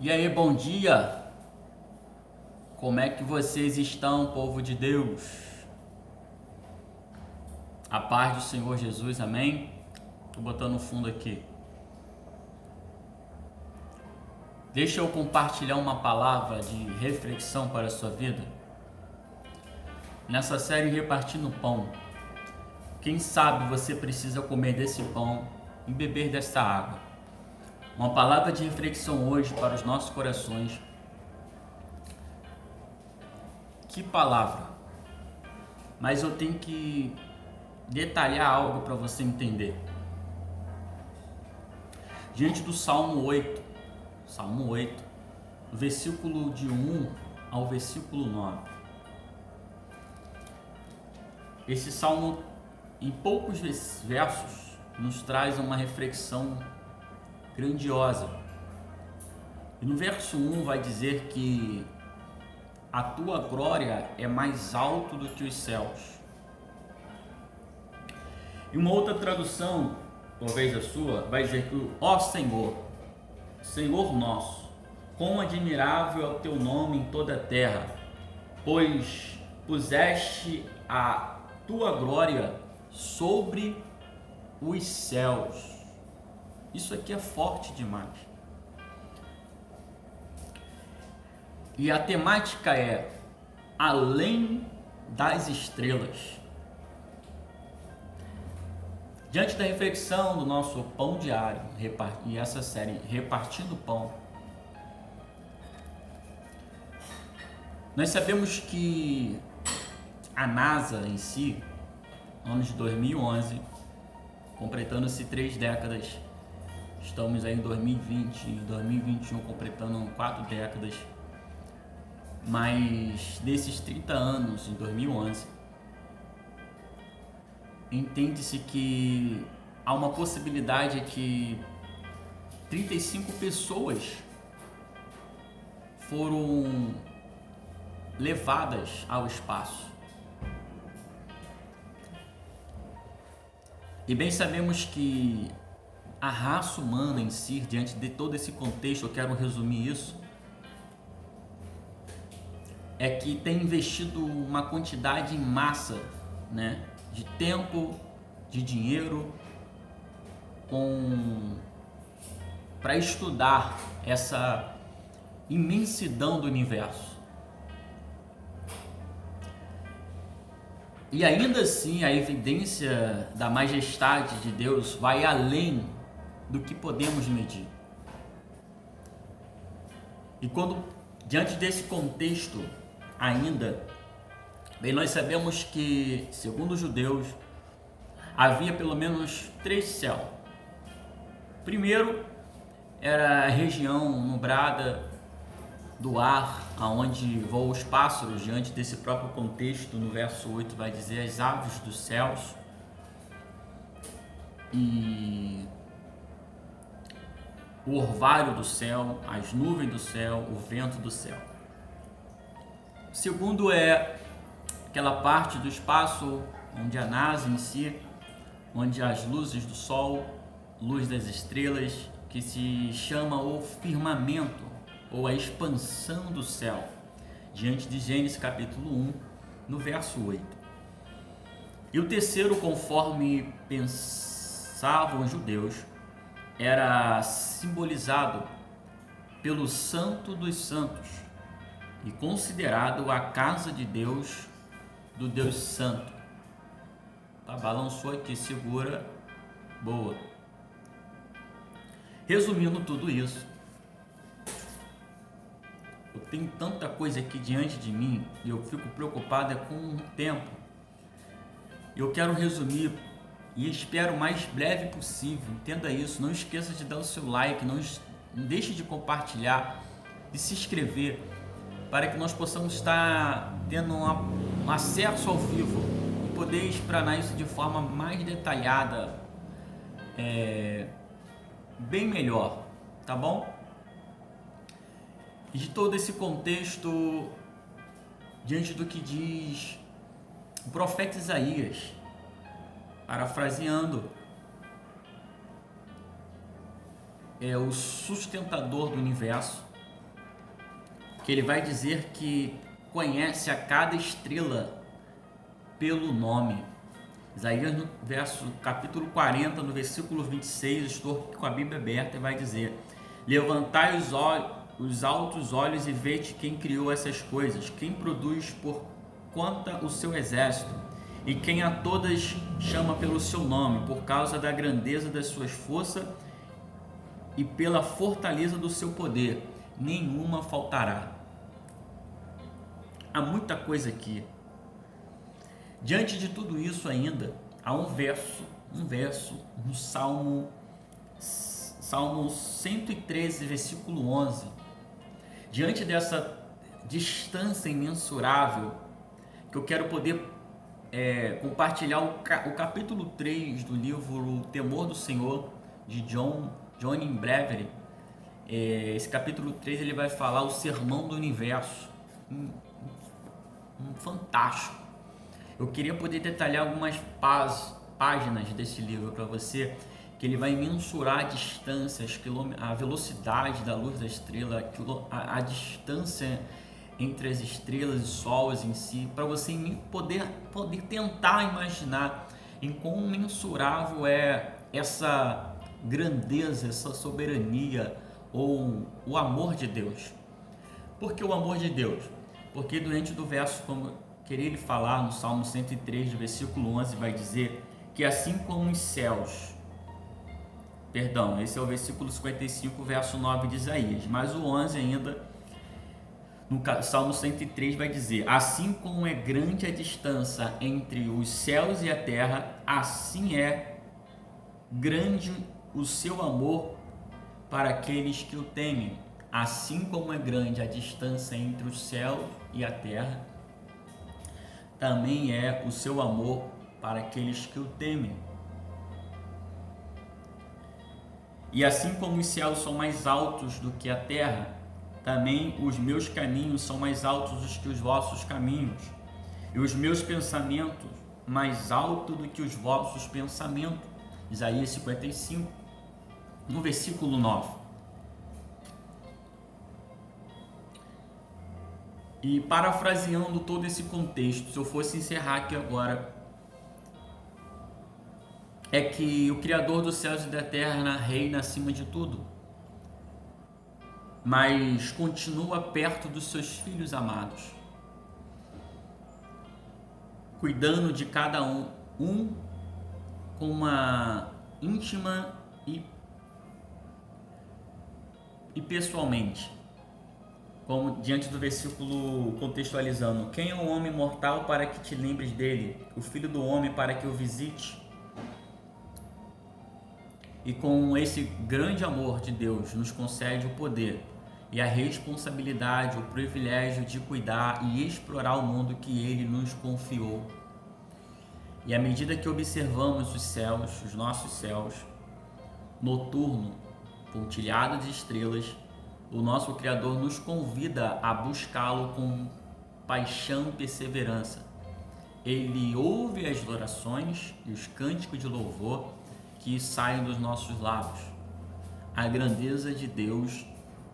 E aí, bom dia! Como é que vocês estão, povo de Deus? A paz do Senhor Jesus, amém? Tô botando no fundo aqui. Deixa eu compartilhar uma palavra de reflexão para a sua vida. Nessa série Repartindo Pão, quem sabe você precisa comer desse pão e beber dessa água. Uma palavra de reflexão hoje para os nossos corações. Que palavra! Mas eu tenho que detalhar algo para você entender. Diante do Salmo 8, do versículo de 1 ao versículo 9. Esse salmo, em poucos versos, nos traz uma reflexão grandiosa. E no verso 1 vai dizer que a tua glória é mais alto do que os céus. E uma outra tradução, talvez a sua, vai dizer que, ó Senhor, Senhor nosso, quão admirável é o teu nome em toda a terra, pois puseste a tua glória sobre os céus. Isso aqui é forte demais. E a temática é além das estrelas. Diante da reflexão do nosso pão diário e essa série Repartindo Pão, nós sabemos que a NASA em si, ano de 2011, completando-se 3 décadas, estamos aí em 2020 e 2021 completando 4 décadas, mas desses 30 anos, em 2011, entende-se que há uma possibilidade que 35 pessoas foram levadas ao espaço. E bem sabemos que a raça humana em si, diante de todo esse contexto, eu quero resumir isso, é que tem investido uma quantidade em massa, né, de tempo, de dinheiro, para estudar essa imensidão do universo. E ainda assim, a evidência da majestade de Deus vai além do que podemos medir. E quando, diante desse contexto, ainda, bem, nós sabemos que, segundo os judeus, havia pelo menos 3 céus. Primeiro, era a região nublada do ar, aonde voam os pássaros. Diante desse próprio contexto, no verso 8 vai dizer as aves dos céus e o orvalho do céu, as nuvens do céu, o vento do céu. O segundo é aquela parte do espaço onde a NASA em si, onde as luzes do sol, luz das estrelas, que se chama o firmamento ou a expansão do céu, diante de Gênesis capítulo 1, no verso 8. E o terceiro, conforme pensavam os judeus, era simbolizado pelo Santo dos Santos e considerado a casa de Deus, do Deus Santo. Tá, balançou aqui, segura, boa. Resumindo tudo isso, eu tenho tanta coisa aqui diante de mim e eu fico preocupado com o tempo. Eu quero resumir e espero o mais breve possível. Entenda isso, não esqueça de dar o seu like, não deixe de compartilhar, de se inscrever, para que nós possamos estar tendo um acesso ao vivo e poder explanar isso de forma mais detalhada, bem melhor, tá bom? E de todo esse contexto, diante do que diz o profeta Isaías, parafraseando, é o sustentador do universo, que ele vai dizer que conhece a cada estrela pelo nome. Isaías, no capítulo 40, no versículo 26, estou com a Bíblia aberta e vai dizer: levantai os altos olhos e vede quem criou essas coisas, quem produz por conta o seu exército, e quem a todas chama pelo seu nome, por causa da grandeza das suas forças e pela fortaleza do seu poder, nenhuma faltará. Há muita coisa aqui. Diante de tudo isso ainda, há um verso no Salmo 113, versículo 11. Diante dessa distância imensurável, que eu quero poder compartilhar o capítulo 3 do livro O Temor do Senhor, de John Bevere. Esse capítulo 3 ele vai falar o sermão do universo. Fantástico. Eu queria poder detalhar algumas páginas desse livro para você, que ele vai mensurar distâncias, a velocidade da luz da estrela, a distância entre as estrelas e sols em si, para você poder tentar imaginar em quão mensurável é essa grandeza, essa soberania ou o amor de Deus. Por que o amor de Deus? Porque durante do verso, como queria ele falar no Salmo 103, do versículo 11, vai dizer que assim como os céus, esse é o versículo 55, verso 9 de Isaías, mas o 11 ainda, no Salmo 103 vai dizer: assim como é grande a distância entre os céus e a terra, assim é grande o seu amor para aqueles que o temem. Assim como é grande a distância entre o céu e a terra, também é o seu amor para aqueles que o temem. E assim como os céus são mais altos do que a terra, também os meus caminhos são mais altos do que os vossos caminhos, e os meus pensamentos mais altos do que os vossos pensamentos. Isaías 55, no versículo 9. E parafraseando todo esse contexto, se eu fosse encerrar aqui agora, é que o Criador dos céus e da terra reina acima de tudo, mas continua perto dos seus filhos amados, cuidando de cada um com uma íntima e pessoalmente. Como diante do versículo contextualizando: quem é o homem mortal para que te lembres dele, o filho do homem para que o visite? E com esse grande amor de Deus nos concede o poder e a responsabilidade, o privilégio de cuidar e explorar o mundo que ele nos confiou. E à medida que observamos os céus, os nossos céus, noturno, pontilhado de estrelas, o nosso Criador nos convida a buscá-lo com paixão e perseverança. Ele ouve as orações e os cânticos de louvor que saem dos nossos lábios. A grandeza de Deus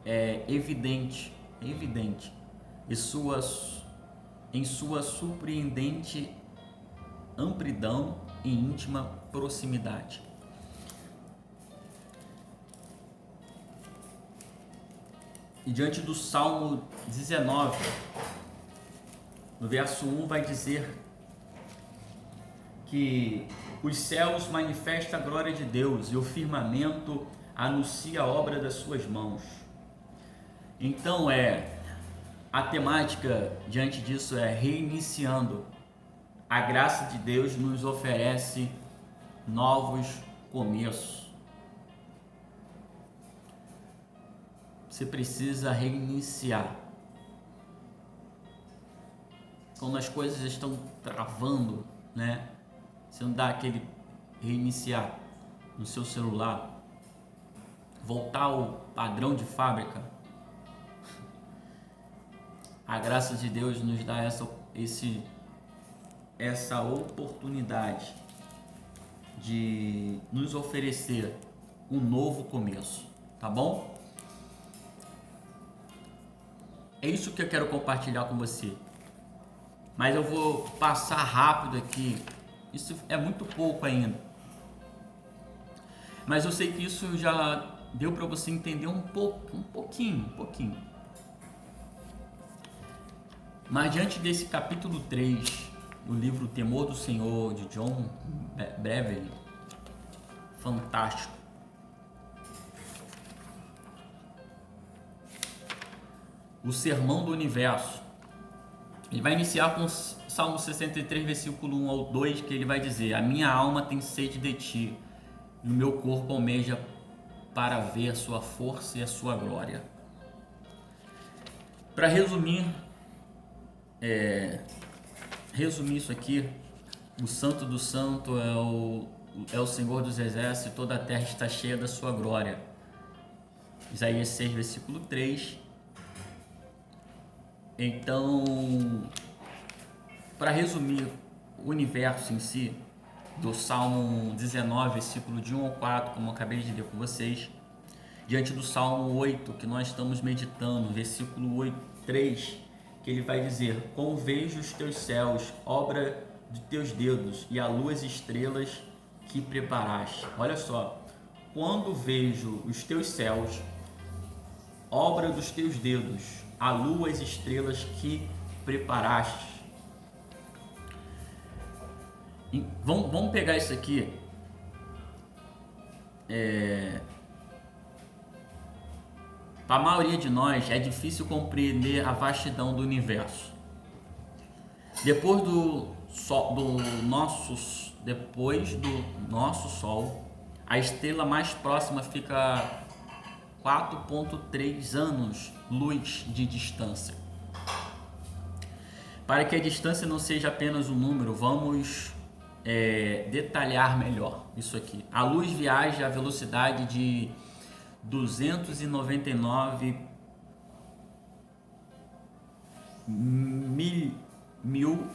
é evidente, em sua surpreendente amplidão e íntima proximidade. E diante do Salmo 19, no verso 1 vai dizer que os céus manifestam a glória de Deus e o firmamento anuncia a obra das suas mãos. Então a temática diante disso é reiniciando. A graça de Deus nos oferece novos começos. Você precisa reiniciar. Quando as coisas estão travando, né? Você não dá aquele reiniciar no seu celular, voltar ao padrão de fábrica. A graça de Deus nos dá essa oportunidade de nos oferecer um novo começo, tá bom? É isso que eu quero compartilhar com você. Mas eu vou passar rápido aqui. Isso é muito pouco ainda. Mas eu sei que isso já deu para você entender um pouquinho. Mas diante desse capítulo 3 do livro Temor do Senhor, de John Bevere, fantástico. O Sermão do Universo. Ele vai iniciar com Salmo 63, versículo 1 ao 2, que ele vai dizer: a minha alma tem sede de ti, e o meu corpo almeja para ver a sua força e a sua glória. Para resumir isso aqui, o Santo do Santo é o Senhor dos Exércitos, e toda a terra está cheia da sua glória. Isaías 6, versículo 3. Então, para resumir o universo em si, do Salmo 19, versículo de 1 ao 4, como eu acabei de ler com vocês, diante do Salmo 8, que nós estamos meditando, versículo 3, que ele vai dizer: como vejo os teus céus, obra de teus dedos, e a lua as estrelas que preparaste. Olha só, quando vejo os teus céus, obra dos teus dedos, a lua as estrelas que preparaste. Vamos pegar isso aqui. Para a maioria de nós é difícil compreender a vastidão do universo. Depois do nosso Sol, a estrela mais próxima fica 4,3 anos-luz de distância. Para que a distância não seja apenas um número, vamos detalhar melhor isso aqui. A luz viaja à velocidade de 299 mil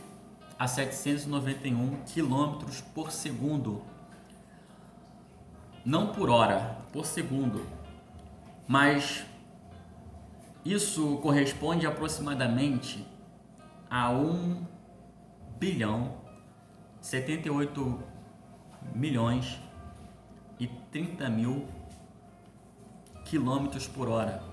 a 791 quilômetros por segundo. Não por hora, por segundo. Mas isso corresponde aproximadamente a 1 bilhão 78 milhões e 30 mil quilômetros por hora.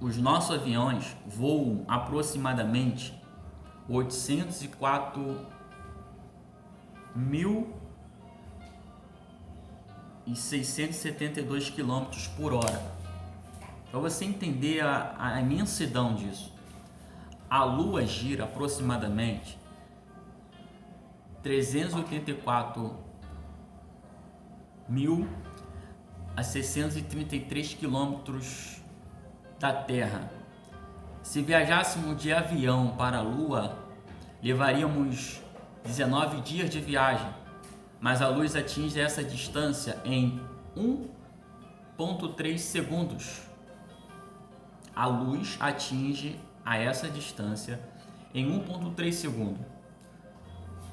Os nossos aviões voam aproximadamente 804 mil e 672 quilômetros por hora. Para você entender a imensidão disso, a Lua gira aproximadamente 384 mil a 633 quilômetros da Terra. Se viajássemos de avião para a Lua, levaríamos 19 dias de viagem, mas a luz atinge essa distância em 1,3 segundos. A luz atinge a essa distância em 1,3 segundos.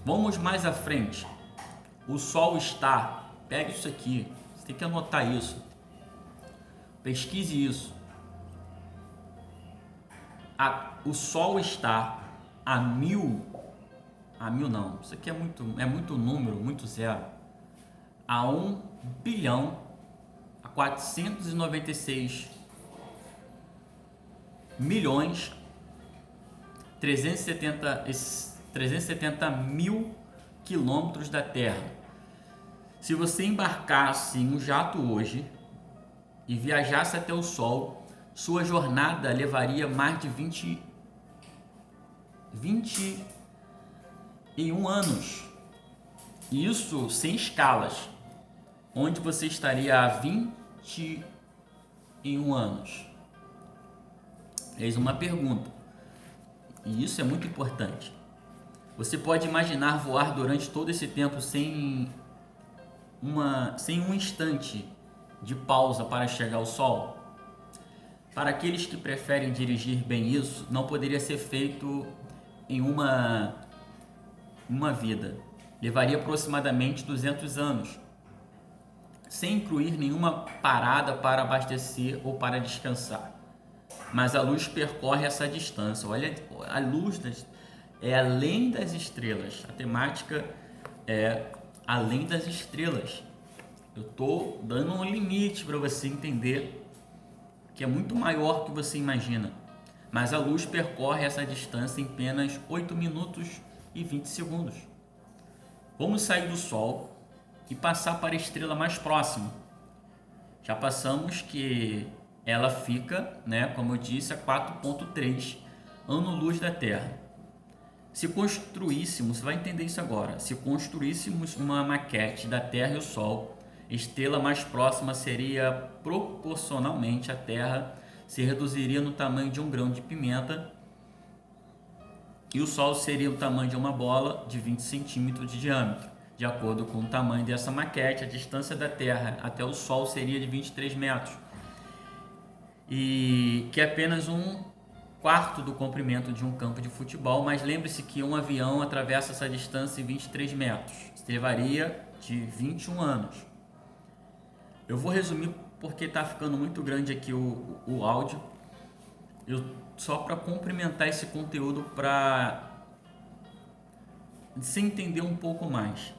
Vamos mais à frente. O Sol está... Pega isso aqui. Você tem que anotar isso. Pesquise isso. O Sol está a mil não. Isso aqui é muito número, muito zero. A 1 bilhão a 496 milhões 370 mil quilômetros da Terra. Se você embarcasse em um jato hoje e viajasse até o Sol, sua jornada levaria mais de 21 anos. Isso sem escalas, onde você estaria há 21 anos. Eis uma pergunta, e isso é muito importante. Você pode imaginar voar durante todo esse tempo sem um instante de pausa para chegar ao Sol? Para aqueles que preferem dirigir bem isso, não poderia ser feito em uma vida. Levaria aproximadamente 200 anos. sem incluir nenhuma parada para abastecer ou para descansar. Mas a luz percorre essa distância. Olha, a luz é além das estrelas. A temática é além das estrelas. Eu estou dando um limite para você entender que é muito maior do que você imagina. Mas a luz percorre essa distância em apenas 8 minutos e 20 segundos. Vamos sair do Sol e passar para a estrela mais próxima. Já passamos que ela fica, como eu disse, a 4,3 ano-luz da Terra. Se construíssemos, você vai entender isso agora, se construíssemos uma maquete da Terra e o Sol, a estrela mais próxima seria proporcionalmente à Terra, se reduziria no tamanho de um grão de pimenta, e o Sol seria o tamanho de uma bola de 20 centímetros de diâmetro. De acordo com o tamanho dessa maquete, a distância da Terra até o Sol seria de 23 metros, e que é apenas um quarto do comprimento de um campo de futebol, mas lembre-se que um avião atravessa essa distância em 23 metros, isso levaria de 21 anos. Eu vou resumir porque está ficando muito grande aqui o áudio, só para complementar esse conteúdo, para se entender um pouco mais.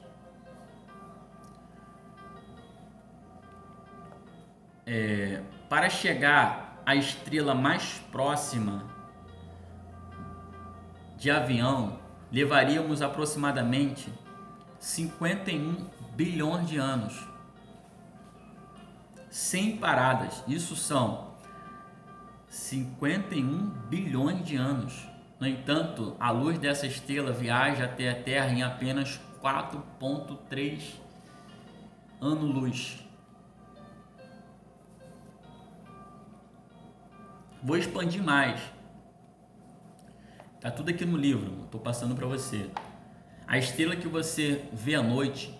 Para chegar à estrela mais próxima de avião, levaríamos aproximadamente 51 bilhões de anos, sem paradas. Isso são 51 bilhões de anos. No entanto, a luz dessa estrela viaja até a Terra em apenas 4,3 ano-luz. Vou expandir mais. Tá tudo aqui no livro, estou passando para você. A estrela que você vê à noite,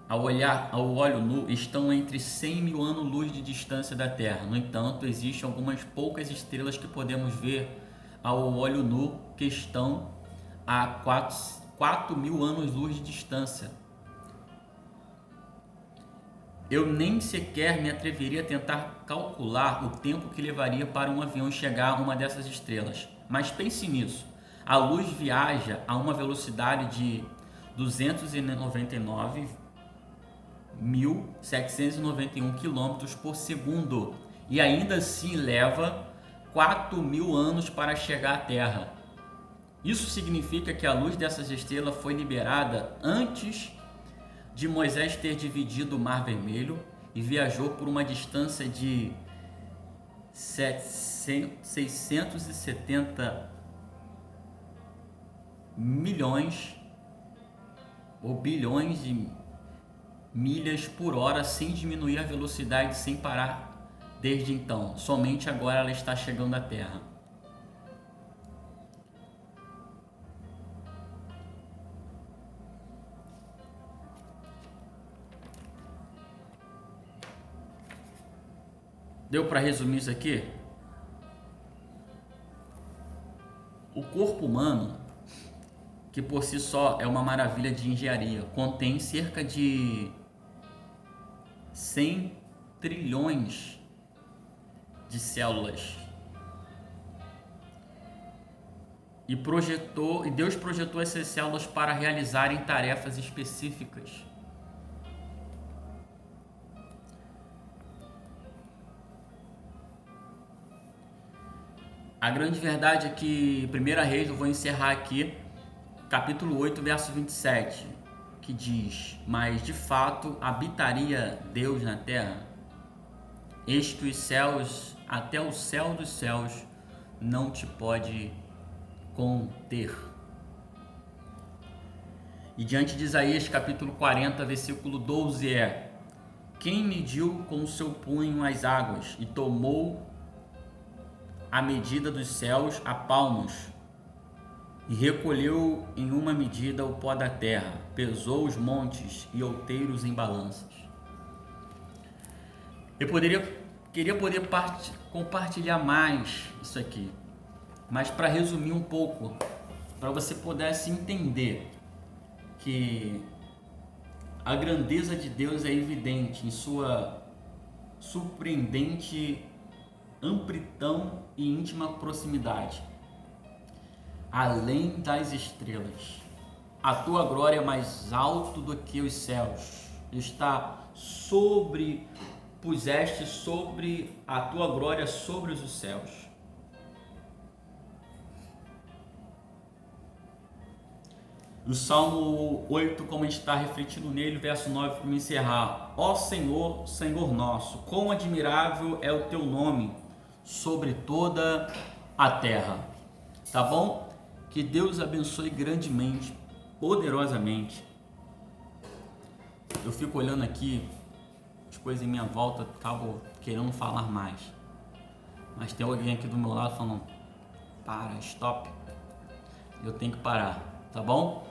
ao olhar ao olho nu, estão entre 100 mil anos-luz de distância da Terra. No entanto, existem algumas poucas estrelas que podemos ver ao olho nu que estão a 4 mil anos-luz de distância. Eu nem sequer me atreveria a tentar calcular o tempo que levaria para um avião chegar a uma dessas estrelas. Mas pense nisso. A luz viaja a uma velocidade de 299.791 km por segundo e ainda assim leva 4 mil anos para chegar à Terra. Isso significa que a luz dessas estrelas foi liberada antes de Moisés ter dividido o Mar Vermelho e viajou por uma distância de 670 milhões ou bilhões de milhas por hora, sem diminuir a velocidade, sem parar desde então. Somente agora ela está chegando à Terra. Deu para resumir isso aqui? O corpo humano, que por si só é uma maravilha de engenharia, contém cerca de 100 trilhões de células. E Deus projetou essas células para realizarem tarefas específicas. A grande verdade é que, 1 Reis, eu vou encerrar aqui, capítulo 8, verso 27, que diz: mas de fato habitaria Deus na terra? Eis que os céus, até o céu dos céus, não te pode conter. E diante de Isaías, capítulo 40, versículo 12 é: quem mediu com o seu punho as águas e tomou a medida dos céus a palmos, e recolheu em uma medida o pó da terra, pesou os montes e outeiros em balanças. Eu queria poder compartilhar mais isso aqui, mas para resumir um pouco, para você pudesse entender que A grandeza de Deus é evidente em sua surpreendente amplidão e íntima proximidade, além das estrelas. A tua glória é mais alto do que os céus. Puseste sobre a tua glória sobre os céus. No Salmo 8, como a gente está refletindo nele, verso 9, para me encerrar. Ó Senhor, Senhor nosso, quão admirável é o teu nome sobre toda a terra. Tá bom? Que Deus abençoe grandemente, poderosamente. Eu fico olhando aqui, as coisas em minha volta, acabo querendo falar mais. Mas tem alguém aqui do meu lado falando, para, stop. Eu tenho que parar, tá bom?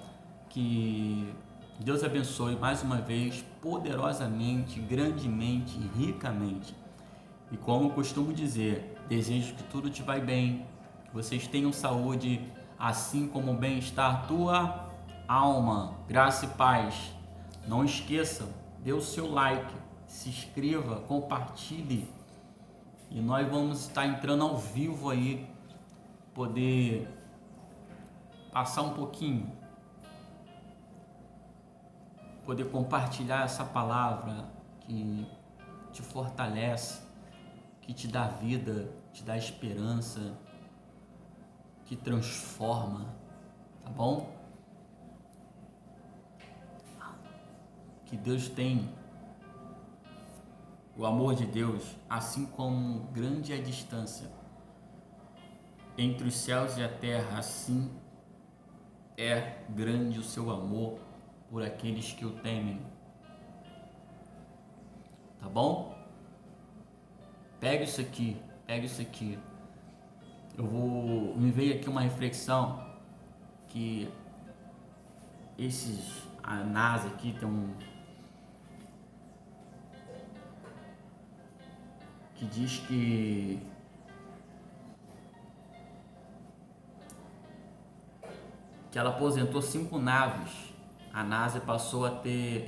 Que Deus abençoe mais uma vez, poderosamente, grandemente, ricamente. E como eu costumo dizer, desejo que tudo te vai bem, que vocês tenham saúde, assim como o bem-estar tua alma. Graça e paz. Não esqueçam, dê o seu like, se inscreva, compartilhe. E nós vamos estar entrando ao vivo aí, poder passar um pouquinho, poder compartilhar essa palavra que te fortalece, que te dá vida, te dá esperança, que transforma, tá bom? Que Deus tem o amor de Deus, assim como grande é a distância entre os céus e a terra, assim é grande o seu amor por aqueles que o temem. Tá bom? Pega isso aqui, pega isso aqui. Me veio aqui uma reflexão que a NASA aqui tem que diz que ela aposentou 5 naves. A NASA passou a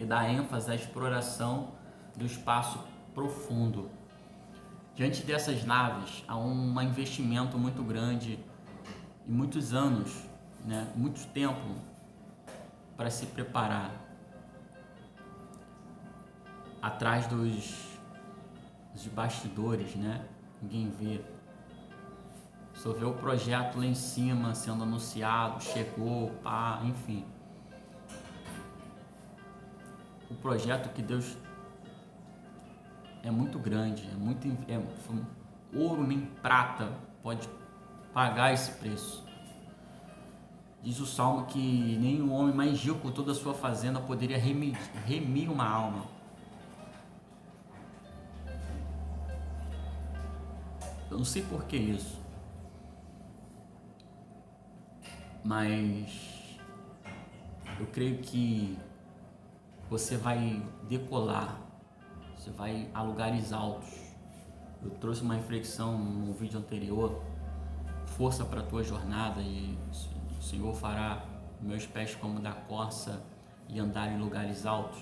dar ênfase à exploração do espaço profundo. Diante dessas naves, há um investimento muito grande e muitos anos, né, muito tempo para se preparar. Atrás dos bastidores, né? Ninguém vê. Só vê o projeto lá em cima sendo anunciado, chegou, pá, enfim. O projeto que Deus é muito grande, ouro nem prata pode pagar esse preço. Diz o Salmo que nem o homem mais rico com toda a sua fazenda poderia remir uma alma. Eu não sei por que isso, mas eu creio que você vai decolar, você vai a lugares altos. Eu trouxe uma reflexão no vídeo anterior, força para a tua jornada, e o Senhor fará meus pés como da corça e andar em lugares altos.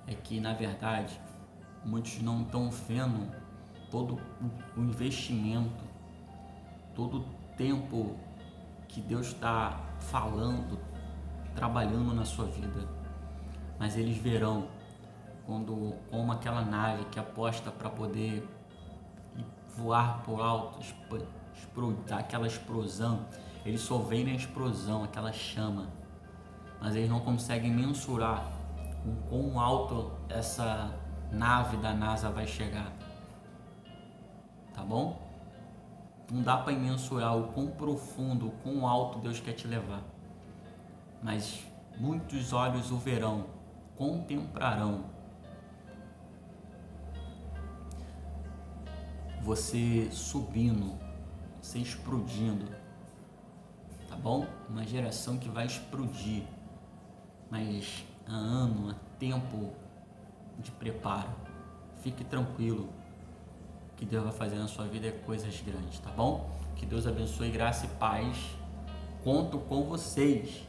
É que na verdade muitos não estão vendo todo o investimento, todo o tempo que Deus está falando, trabalhando na sua vida. Mas eles verão como aquela nave que aposta para poder voar por alto, dar aquela explosão. Eles só veem a explosão, aquela chama, mas eles não conseguem mensurar com quão alto essa nave da NASA vai chegar. Tá bom? Não dá para mensurar o quão profundo, o quão alto Deus quer te levar. Mas muitos olhos o verão, contemplarão. Você subindo, você explodindo. Tá bom? Uma geração que vai explodir. Mas há ano, há tempo de preparo. Fique tranquilo. O que Deus vai fazer na sua vida é coisas grandes, tá bom? Que Deus abençoe, graça e paz. Conto com vocês.